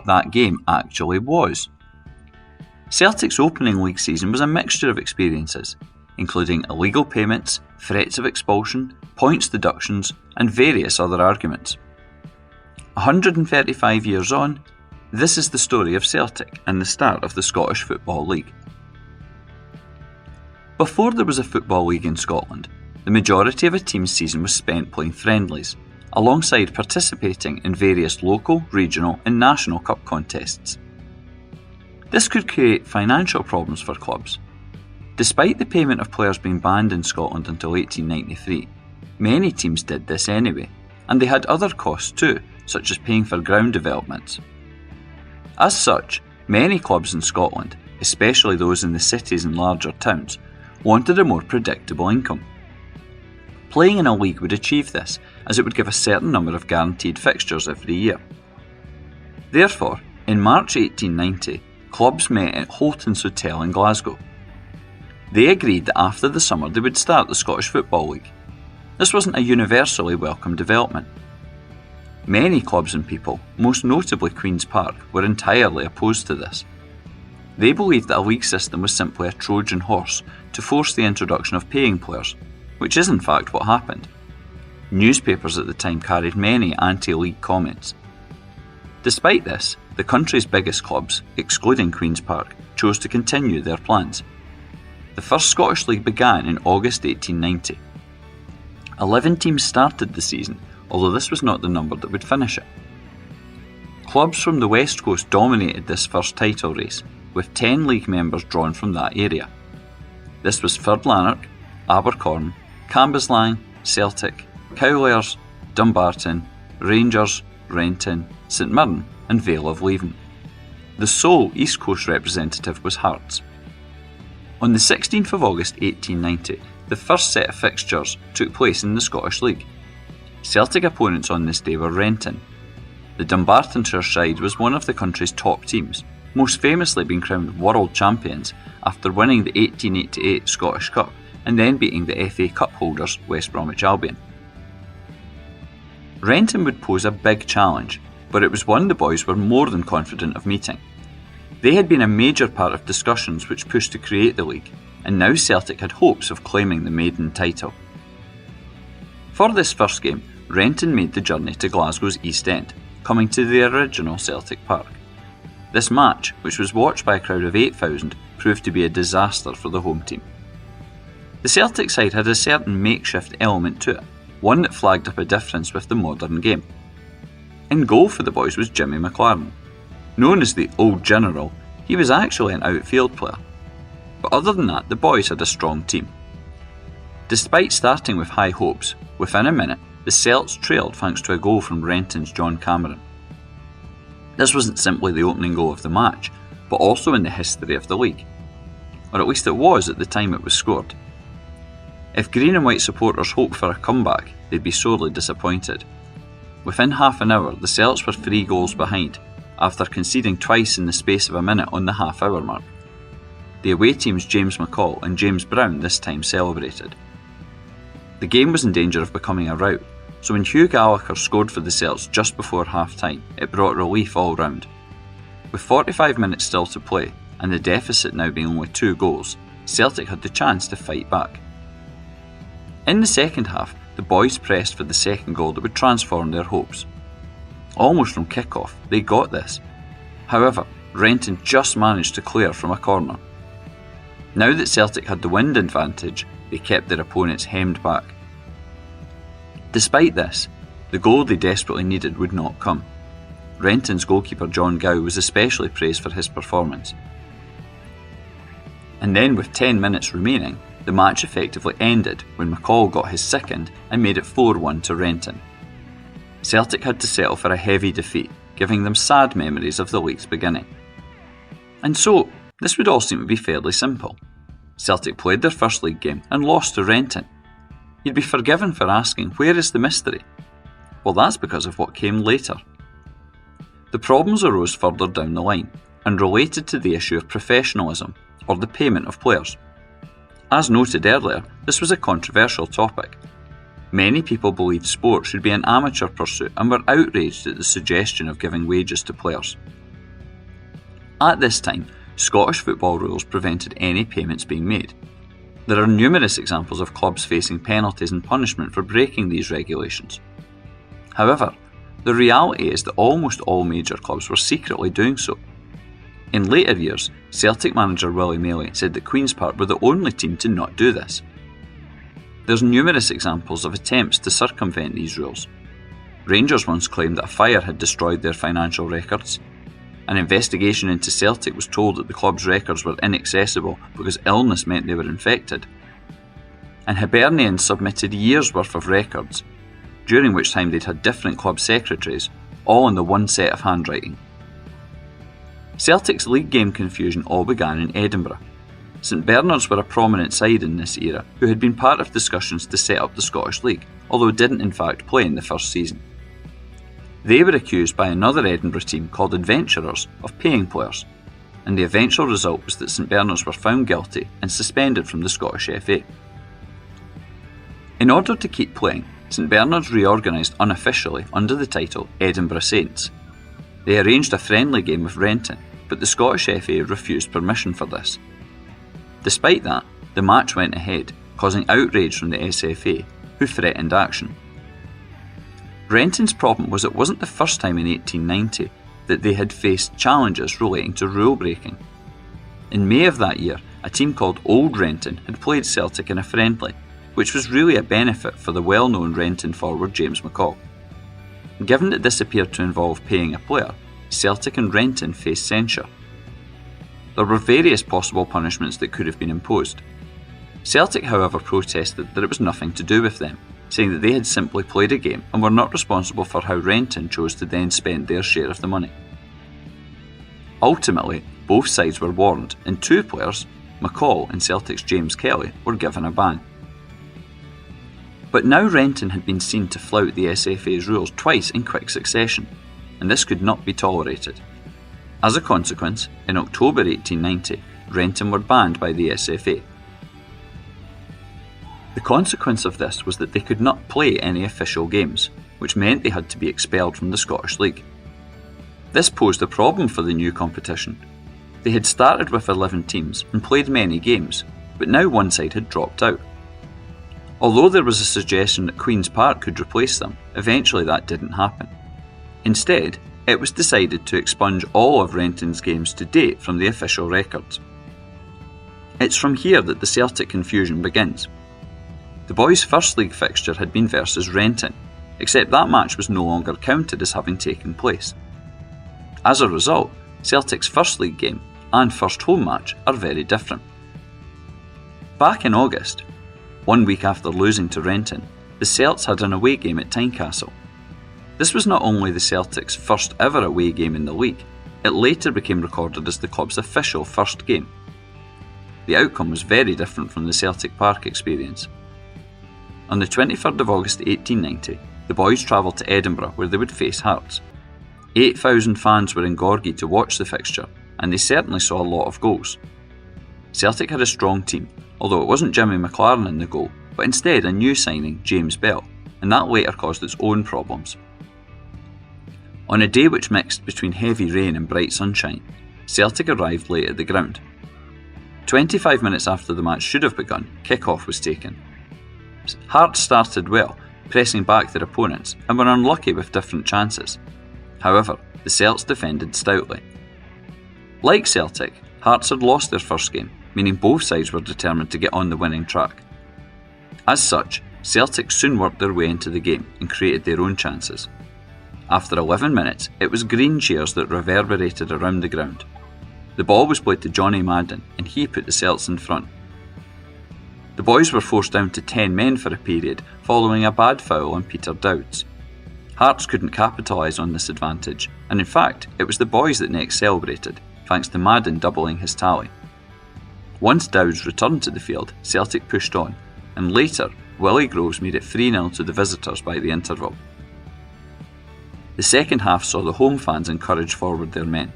that game actually was. Celtic's opening league season was a mixture of experiences, including illegal payments, threats of expulsion, points deductions, and various other arguments. 135 years on, this is the story of Celtic and the start of the Scottish Football League. Before there was a Football League in Scotland, the majority of a team's season was spent playing friendlies, alongside participating in various local, regional and national cup contests. This could create financial problems for clubs. Despite the payment of players being banned in Scotland until 1893, many teams did this anyway, and they had other costs too, such as paying for ground developments. As such, many clubs in Scotland, especially those in the cities and larger towns, wanted a more predictable income. Playing in a league would achieve this, as it would give a certain number of guaranteed fixtures every year. Therefore, in March 1890, clubs met at Holton's Hotel in Glasgow. They agreed that after the summer they would start the Scottish Football League. This wasn't a universally welcome development. Many clubs and people, most notably Queen's Park, were entirely opposed to this. They believed that a league system was simply a Trojan horse to force the introduction of paying players, which is in fact what happened. Newspapers at the time carried many anti-league comments. Despite this, the country's biggest clubs, excluding Queen's Park, chose to continue their plans. The first Scottish League began in August 1890. 11 teams started the season, although this was not the number that would finish it. Clubs from the West Coast dominated this first title race, with 10 league members drawn from that area. This was Firth Lanark, Abercorn, Cambuslang, Celtic, Cowlairs, Dumbarton, Rangers, Renton, St Mirren and Vale of Leven. The sole East Coast representative was Hearts. On the 16th of August 1890, the first set of fixtures took place in the Scottish League. Celtic opponents on this day were Renton. The Dumbartonshire side was one of the country's top teams, most famously being crowned world champions after winning the 1888 Scottish Cup and then beating the FA Cup holders West Bromwich Albion. Renton would pose a big challenge, but it was one the boys were more than confident of meeting. They had been a major part of discussions which pushed to create the league, and now Celtic had hopes of claiming the maiden title. For this first game, Renton made the journey to Glasgow's East End, coming to the original Celtic Park. This match, which was watched by a crowd of 8,000, proved to be a disaster for the home team. The Celtic side had a certain makeshift element to it, one that flagged up a difference with the modern game. In goal for the boys was Jimmy McLaren. Known as the Old General, he was actually an outfield player. But other than that, the boys had a strong team. Despite starting with high hopes, within a minute, the Celts trailed thanks to a goal from Renton's John Cameron. This wasn't simply the opening goal of the match, but also in the history of the league. Or at least it was at the time it was scored. If green and white supporters hoped for a comeback, they'd be sorely disappointed. Within half an hour, the Celts were 3 goals behind, after conceding twice in the space of a minute on the half-hour mark. The away team's James McCall and James Brown this time celebrated. The game was in danger of becoming a rout, so when Hugh Gallagher scored for the Celts just before half-time, it brought relief all round. With 45 minutes still to play, and the deficit now being only 2 goals, Celtic had the chance to fight back. In the second half, the boys pressed for the second goal that would transform their hopes. Almost from kick-off, they got this. However, Renton just managed to clear from a corner. Now that Celtic had the wind advantage, they kept their opponents hemmed back. Despite this, the goal they desperately needed would not come. Renton's goalkeeper John Gow was especially praised for his performance. And then with 10 minutes remaining, the match effectively ended when McCall got his second and made it 4-1 to Renton. Celtic had to settle for a heavy defeat, giving them sad memories of the league's beginning. And so, this would all seem to be fairly simple. Celtic played their first league game and lost to Renton. You'd be forgiven for asking, where is the mystery? Well, that's because of what came later. The problems arose further down the line and related to the issue of professionalism, or the payment of players. As noted earlier, this was a controversial topic. Many people believed sport should be an amateur pursuit and were outraged at the suggestion of giving wages to players. At this time, Scottish football rules prevented any payments being made. There are numerous examples of clubs facing penalties and punishment for breaking these regulations. However, the reality is that almost all major clubs were secretly doing so. In later years, Celtic manager Willie Maley said that Queen's Park were the only team to not do this. There's numerous examples of attempts to circumvent these rules. Rangers once claimed that a fire had destroyed their financial records. An investigation into Celtic was told that the club's records were inaccessible because illness meant they were infected. And Hibernians submitted years' worth of records, during which time they'd had different club secretaries, all in the one set of handwriting. Celtic's league game confusion all began in Edinburgh. St Bernard's were a prominent side in this era who had been part of discussions to set up the Scottish League, although didn't in fact play in the first season. They were accused by another Edinburgh team called Adventurers of paying players, and the eventual result was that St Bernard's were found guilty and suspended from the Scottish FA. In order to keep playing, St Bernard's reorganised unofficially under the title Edinburgh Saints. They arranged a friendly game with Renton, but the Scottish FA refused permission for this. Despite that, the match went ahead, causing outrage from the SFA, who threatened action. Renton's problem was it wasn't the first time in 1890 that they had faced challenges relating to rule breaking. In May of that year, a team called Old Renton had played Celtic in a friendly, which was really a benefit for the well-known Renton forward James McCall. Given that this appeared to involve paying a player, Celtic and Renton faced censure. There were various possible punishments that could have been imposed. Celtic, however, protested that it was nothing to do with them, saying that they had simply played a game and were not responsible for how Renton chose to then spend their share of the money. Ultimately, both sides were warned, and two players, McCall and Celtic's James Kelly, were given a ban. But now Renton had been seen to flout the SFA's rules twice in quick succession, and this could not be tolerated. As a consequence, in October 1890, Renton were banned by the SFA. The consequence of this was that they could not play any official games, which meant they had to be expelled from the Scottish League. This posed a problem for the new competition. They had started with 11 teams and played many games, but now one side had dropped out. Although there was a suggestion that Queen's Park could replace them, eventually that didn't happen. Instead, it was decided to expunge all of Renton's games to date from the official records. It's from here that the Celtic confusion begins. The boys' first league fixture had been versus Renton, except that match was no longer counted as having taken place. As a result, Celtic's first league game and first home match are very different. Back in August, 1 week after losing to Renton, the Celts had an away game at Tynecastle. This was not only the Celtics' first ever away game in the league, it later became recorded as the club's official first game. The outcome was very different from the Celtic Park experience. On the 23rd of August 1890, the boys travelled to Edinburgh where they would face Hearts. 8,000 fans were in Gorgie to watch the fixture, and they certainly saw a lot of goals. Celtic had a strong team, although it wasn't Jimmy McLaren in the goal, but instead a new signing, James Bell, and that later caused its own problems. On a day which mixed between heavy rain and bright sunshine, Celtic arrived late at the ground. 25 minutes after the match should have begun, kick-off was taken. Hearts started well, pressing back their opponents, and were unlucky with different chances. However, the Celts defended stoutly. Like Celtic, Hearts had lost their first game, meaning both sides were determined to get on the winning track. As such, Celtic soon worked their way into the game and created their own chances. After 11 minutes, it was green cheers that reverberated around the ground. The ball was played to Johnny Madden, and he put the Celts in front. The boys were forced down to 10 men for a period, following a bad foul on Peter Dowds. Hearts couldn't capitalise on this advantage, and in fact, it was the boys that next celebrated, thanks to Madden doubling his tally. Once Dowds returned to the field, Celtic pushed on, and later, Willie Groves made it 3-0 to the visitors by the interval. The second half saw the home fans encourage forward their men.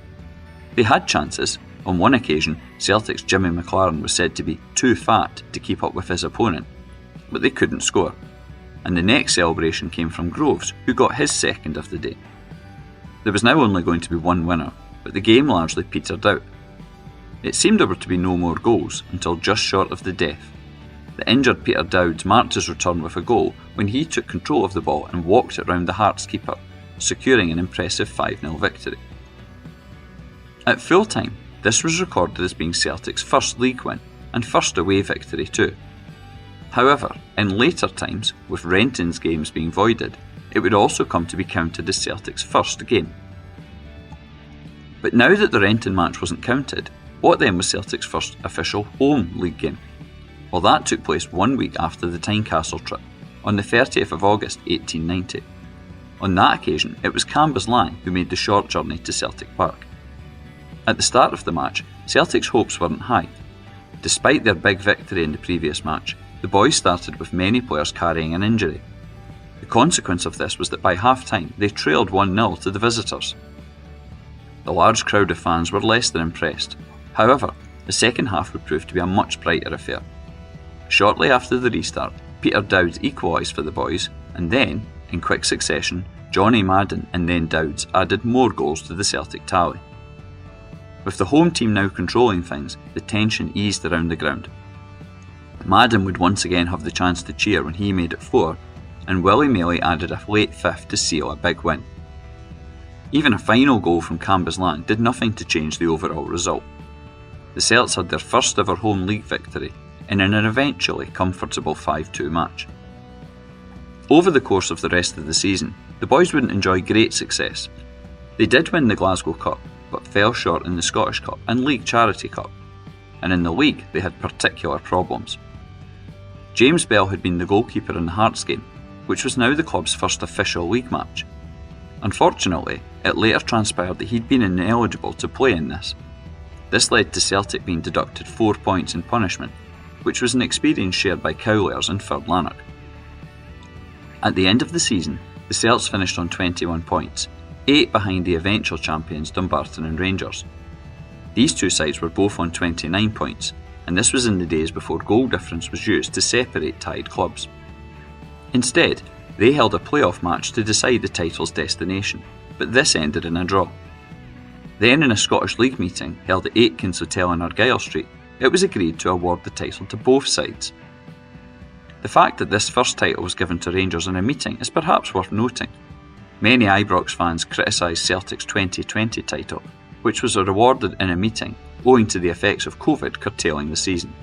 They had chances. On one occasion, Celtic's Jimmy McLaren was said to be too fat to keep up with his opponent, but they couldn't score, and the next celebration came from Groves, who got his second of the day. There was now only going to be one winner, but the game largely petered out. It seemed there were to be no more goals until just short of the death. The injured Peter Dowds marked his return with a goal when he took control of the ball and walked it round the Hearts keeper, securing an impressive 5-0 victory. At full time, this was recorded as being Celtic's first league win and first away victory too. However, in later times, with Renton's games being voided, it would also come to be counted as Celtic's first game. But now that the Renton match wasn't counted, what then was Celtic's first official home league game? Well, that took place 1 week after the Tynecastle trip, on the 30th of August 1890. On that occasion, it was Cambuslang who made the short journey to Celtic Park. At the start of the match, Celtic's hopes weren't high. Despite their big victory in the previous match, the boys started with many players carrying an injury. The consequence of this was that by half-time they trailed 1-0 to the visitors. The large crowd of fans were less than impressed. However, the second half would prove to be a much brighter affair. Shortly after the restart, Peter Dowds equalised for the boys, and then, in quick succession, Johnny Madden and then Dowds added more goals to the Celtic tally. With the home team now controlling things, the tension eased around the ground. Madden would once again have the chance to cheer when he made it 4, and Willie Maley added a late fifth to seal a big win. Even a final goal from Cambuslang did nothing to change the overall result. The Celts had their first ever home league victory in an eventually comfortable 5-2 match. Over the course of the rest of the season, the boys wouldn't enjoy great success. They did win the Glasgow Cup, but fell short in the Scottish Cup and League Charity Cup, and in the league they had particular problems. James Bell had been the goalkeeper in the Hearts game, which was now the club's first official league match. Unfortunately, it later transpired that he'd been ineligible to play in this. This led to Celtic being deducted 4 points in punishment, which was an experience shared by Cowlairs and Ferd Lanark. At the end of the season, the Celts finished on 21 points, 8 behind the eventual champions Dumbarton and Rangers. These two sides were both on 29 points, and this was in the days before goal difference was used to separate tied clubs. Instead, they held a playoff match to decide the title's destination, but this ended in a draw. Then in a Scottish League meeting held at Aitken's Hotel in Argyle Street, it was agreed to award the title to both sides. The fact that this first title was given to Rangers in a meeting is perhaps worth noting. Many Ibrox fans criticised Celtic's 2020 title, which was awarded in a meeting owing to the effects of COVID curtailing the season.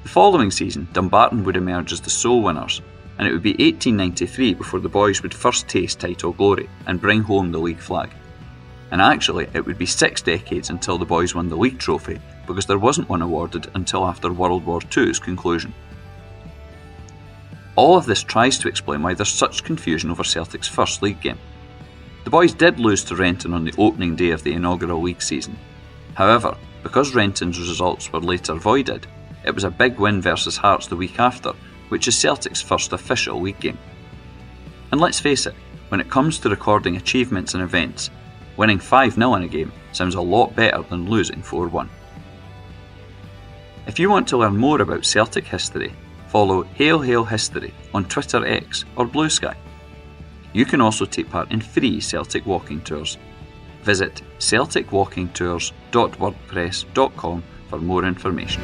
The following season, Dumbarton would emerge as the sole winners, and it would be 1893 before the boys would first taste title glory and bring home the league flag. And actually, it would be 6 decades until the boys won the league trophy, because there wasn't one awarded until after World War II's conclusion. All of this tries to explain why there's such confusion over Celtic's first league game. The boys did lose to Renton on the opening day of the inaugural league season. However, because Renton's results were later voided, it was a big win versus Hearts the week after, which is Celtic's first official league game. And let's face it, when it comes to recording achievements and events, winning 5-0 in a game sounds a lot better than losing 4-1. If you want to learn more about Celtic history, follow Hail Hail History on Twitter X or Blue Sky. You can also take part in free Celtic walking tours. Visit celticwalkingtours.wordpress.com for more information.